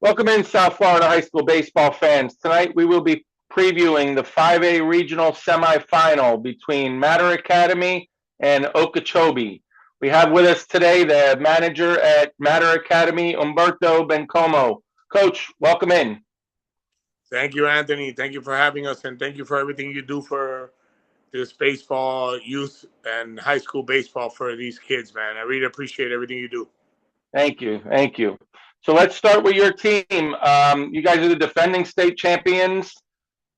Welcome in, South Florida high school baseball fans. Tonight we will be previewing the 5A regional semifinal between Mater Academy and Okeechobee. We have with us today the manager at Mater Academy, Umberto Bencomo. Coach, welcome in. Thank you, Anthony. Thank you for having us, and thank you for everything you do for this baseball, youth, and high school baseball for these kids, man. I really appreciate everything you do. Thank you. Thank you. So let's start with your team. You guys are the defending state champions.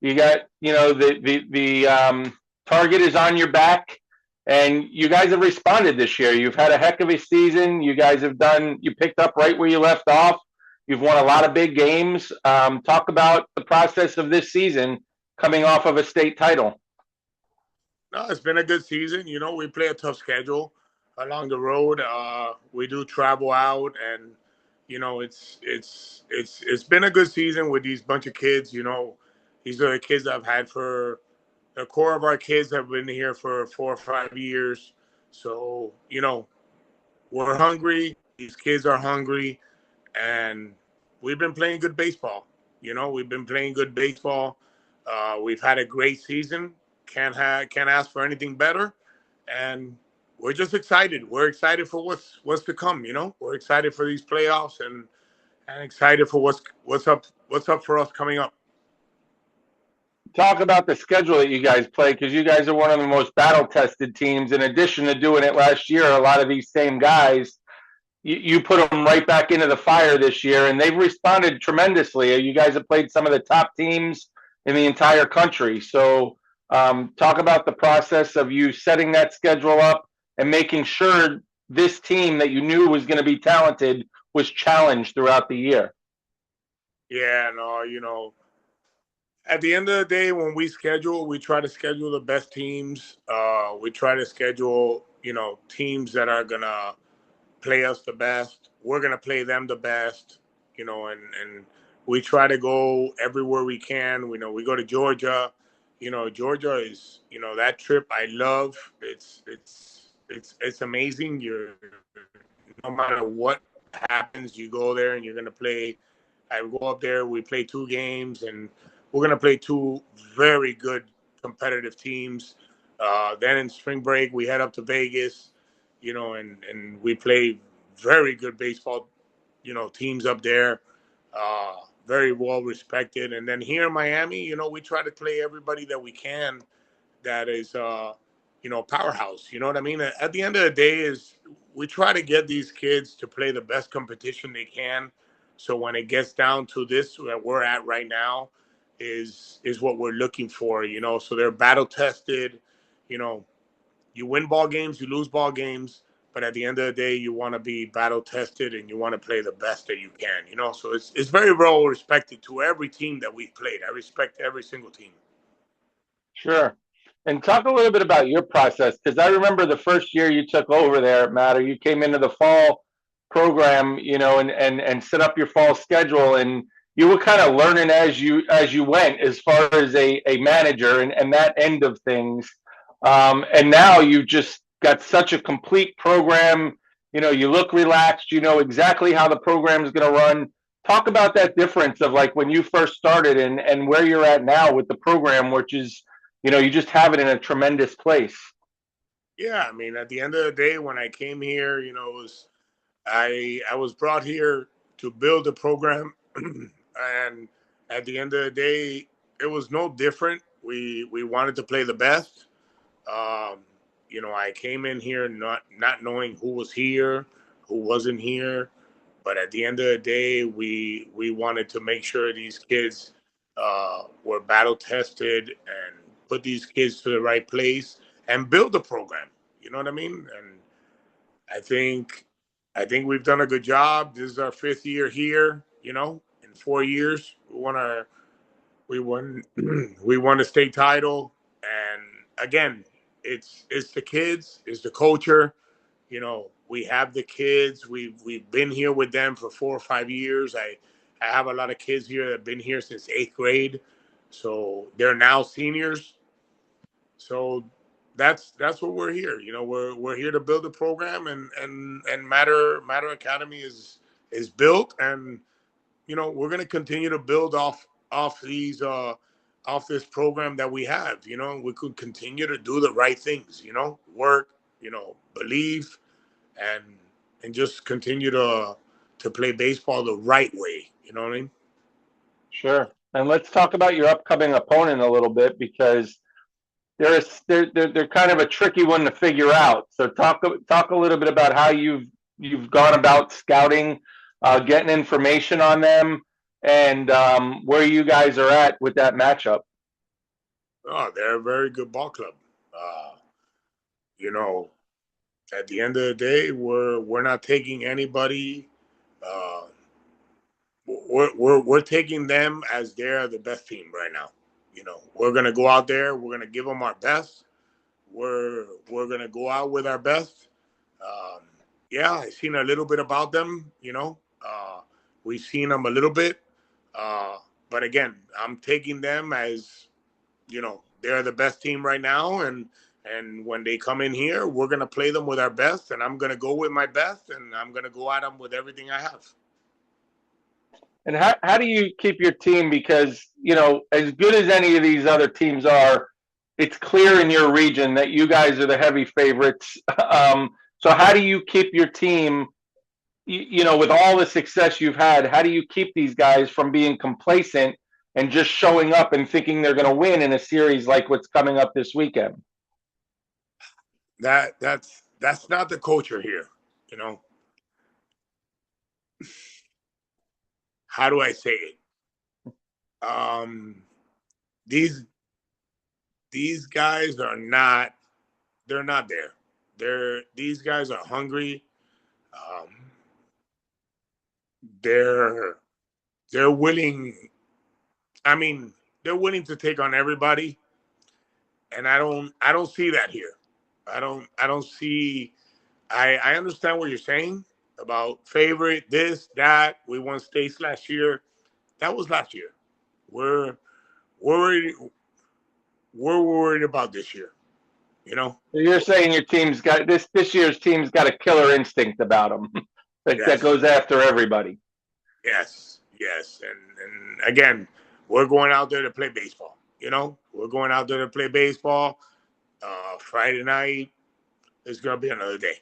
You got, the target is on your back, and you guys have responded this year. You've had a heck of a season. You guys have you picked up right where you left off. You've won a lot of big games. Talk about the process of this season coming off of a state title. No, it's been a good season. We play a tough schedule along the road. We do travel out, and it's been a good season with these bunch of kids. These are the kids I've had for the core of our kids have been here for 4 or 5 years. So we're hungry. These kids are hungry, and we've been playing good baseball. We've been playing good baseball. We've had a great season. Can't ask for anything better, and we're just excited. We're excited for what's to come. We're excited for these playoffs and excited for what's up for us coming up. Talk about the schedule that you guys play, because you guys are one of the most battle tested teams. In addition to doing it last year, a lot of these same guys, you put them right back into the fire this year, and they've responded tremendously. You guys have played some of the top teams in the entire country. So talk about the process of you setting that schedule up and making sure this team that you knew was going to be talented was challenged throughout the year. Yeah, no, at the end of the day, when we try to schedule the best teams. We try to schedule, teams that are gonna play us the best. We're gonna play them the best, and we try to go everywhere we can. We go to Georgia. Georgia is, that trip I love. It's amazing. No matter what happens, you go there and you're gonna play. I go up there. We play 2 games, and we're gonna play two very good competitive teams. Then in spring break, we head up to Vegas, and we play very good baseball, teams up there, uh, very well respected. And then here in Miami, we try to play everybody that we can that is, powerhouse. You know what I mean? At the end of the day, is we try to get these kids to play the best competition they can. So when it gets down to this, where we're at right now, is what we're looking for. So they're battle tested. You know, you win ball games, you lose ball games, but at the end of the day, you want to be battle tested and you want to play the best that you can. So it's very well respected to every team that we've played. I respect every single team. Sure. And talk a little bit about your process, because I remember the first year you took over there at Matter, you came into the fall program, and set up your fall schedule, and you were kind of learning as you went as far as a manager and that end of things. And now you just got such a complete program. You look relaxed. You know exactly how the program is going to run. Talk about that difference of like when you first started and where you're at now with the program, which is you just have it in a tremendous place. Yeah, I mean, at the end of the day, when I came here, I was brought here to build a program, and at the end of the day, it was no different. We wanted to play the best. Um, I came in here not knowing who was here, who wasn't here, but at the end of the day, we wanted to make sure these kids were battle tested and put these kids to the right place and build the program. You know what I mean? And I think I think we've done a good job. This is our 5th year here. In 4 years, we won we won a state title, and again, it's the kids, it's the culture. We have the kids. We've been here with them for 4 or 5 years. I have a lot of kids here that have been here since 8th grade, so they're now seniors. So that's what we're here. We're here to build a program, and Matter Academy is built, and we're going to continue to build off these off this program that we have. We could continue to do the right things. Work. Believe, and just continue to play baseball the right way. You know what I mean? Sure. And let's talk about your upcoming opponent a little bit because they're kind of a tricky one to figure out. So talk a little bit about how you've gone about scouting, getting information on them, and where you guys are at with that matchup. Oh, they're a very good ball club. Uh, you know, at the end of the day, we're not taking anybody. Uh, we're taking them as they're the best team right now. We're gonna go out there. We're gonna give them our best. We're gonna go out with our best. Um, yeah, I've seen a little bit about them. We've seen them a little bit, but again, I'm taking them as they're the best team right now, and when they come in here, we're gonna play them with our best, and I'm gonna go with my best, and I'm gonna go at them with everything I have. And how do you keep your team? Because, as good as any of these other teams are, it's clear in your region that you guys are the heavy favorites. So how do you keep your team, with all the success you've had, how do you keep these guys from being complacent and just showing up and thinking they're going to win in a series like what's coming up this weekend? That's not the culture here. You know, how do I say it? Um, these these guys are not. They're not there. These guys are hungry. Um, they're they're willing. I mean, they're willing to take on everybody, and I don't see that here. I don't see. I understand what you're saying about favorite this that we won states last year. That was last year. We're worried. We're worried about this year. You know. So you're saying your team's got this year's team's got a killer instinct about them that Yes. goes after everybody. Yes. Yes. And again, we're going out there to play baseball. We're going out there to play baseball. Friday night is gonna be another day.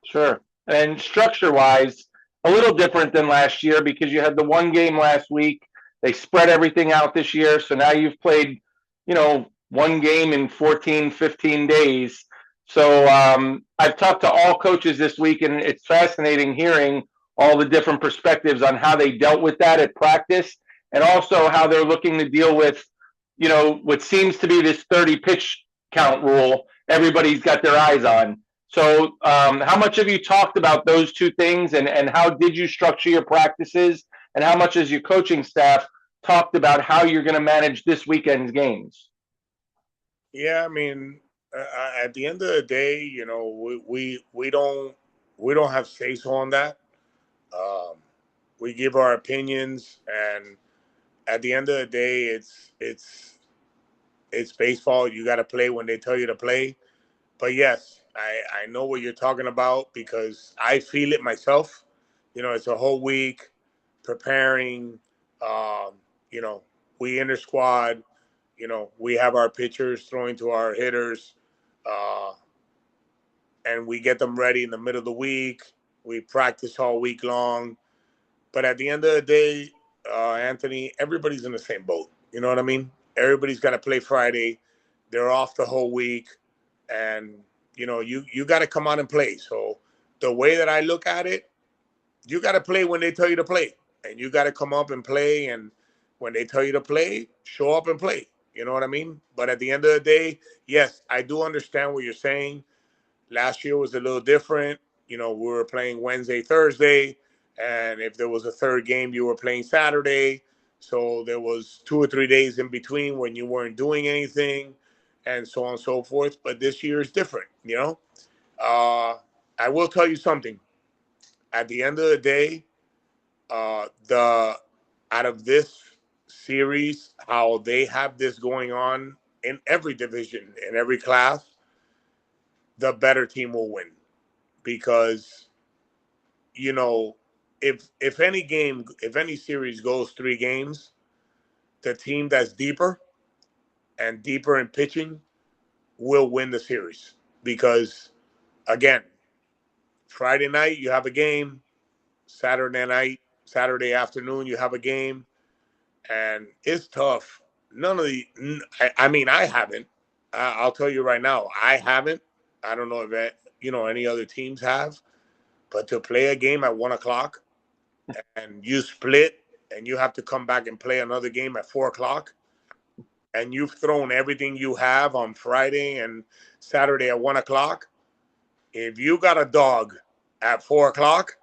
Sure. And structure wise, a little different than last year because you had the one game last week. They spread everything out this year. So now you've played, one game in 14, 15 days. So I've talked to all coaches this week, and it's fascinating hearing all the different perspectives on how they dealt with that at practice and also how they're looking to deal with, what seems to be this 30 pitch count rule everybody's got their eyes on. So, how much have you talked about those two things, and how did you structure your practices, and how much has your coaching staff talked about how you're going to manage this weekend's games? Yeah, I mean, at the end of the day, we don't have say so on that. Um, we give our opinions, and at the end of the day, it's baseball. You got to play when they tell you to play. But yes, I know what you're talking about because I feel it myself. It's a whole week preparing. Um, you know, we inter squad. We have our pitchers throwing to our hitters, uh, and we get them ready in the middle of the week. We practice all week long. But at the end of the day, Anthony, everybody's in the same boat. You know what I mean? Everybody's got to play Friday. They're off the whole week, and you got to come out and play. So the way that I look at it, you got to play when they tell you to play, and you got to come up and play. And when they tell you to play, show up and play. You know what I mean? But at the end of the day, yes, I do understand what you're saying. Last year was a little different. We were playing Wednesday, Thursday, and if there was a third game, you were playing Saturday. So there was 2 or 3 days in between when you weren't doing anything, and so on and so forth. But this year is different. I will tell you something. At the end of the day, the out of this series, how they have this going on in every division, in every class, the better team will win because you know if any series goes 3 games, the team that's deeper and deeper in pitching will win the series because again, Friday night you have a game, Saturday afternoon you have a game, and it's tough. None of the, I mean, I haven't. I'll tell you right now, I haven't. I don't know if any other teams have, but to play a game at 1 o'clock and you split and you have to come back and play another game at 4 o'clock, and you've thrown everything you have on Friday and Saturday at 1 o'clock. If you got a dog at 4 o'clock,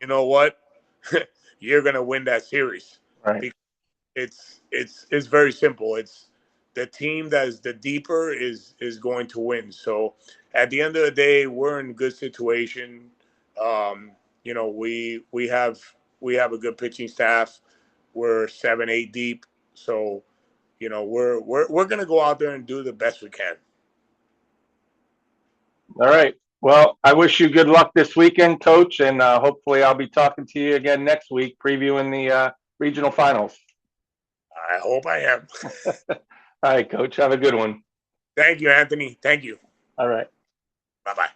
you know what? You're gonna win that series Right. because it's very simple. It's the team that is the deeper is going to win. So at the end of the day, we're in a good situation. Um, we have a good pitching staff. We're 7, 8 deep. So we're gonna go out there and do the best we can. All right. Well, I wish you good luck this weekend, Coach, and hopefully I'll be talking to you again next week, previewing the regional finals. I hope I am. All right, Coach. Have a good one. Thank you, Anthony. Thank you. All right. Bye bye.